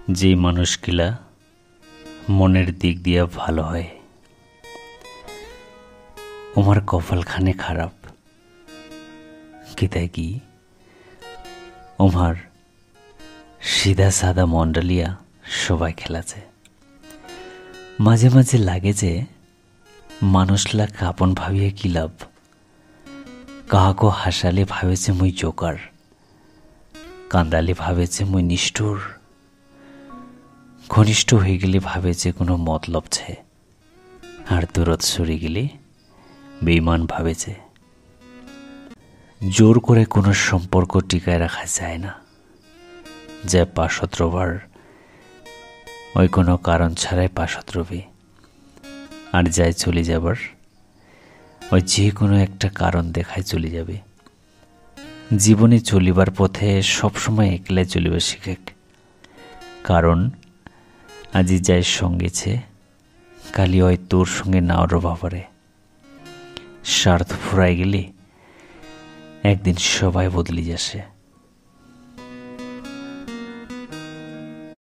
যে মানুষগুলা মনের দিক দিয়া ভালো হয় ওমার কপালখানে খারাপ কিতায় কি ওমার সিধা সাদা মন্ডলিয়া সবাই খেলাছে। মাঝে মাঝে লাগে যে মানুষলা কাপন ভাবিয়ে কি লাভ। কাহাকো হাসালে ভাবেছে মুই জোকার, কান্দালে ভাবেছে মুই নিষ্ঠুর, ঘনিষ্ঠ হয়ে গেলে ভাবেছে কোনো মতলব ছে, আর দূরত সরে গেলে বেঈমান ভাবেছে। জোর করে কোনো সম্পর্ক টিকায় রাখা যায় না। যে পাশত রবার ওই কোনো কারণ ছাড়াই পাশত রবে, আর যাই চলে যাবার ওই যে কোনো একটা কারণ দেখায় চলে যাবে। জীবনে চলিবার পথে সবসময় একলাই চলিবে শিখেক, কারণ আজি যাই সঙ্গেছে কালি ওই তোর সঙ্গে নাও রবা পারে। স্বার্থ ফুরাই গেলে একদিন সবাই বদলে যাচ্ছে।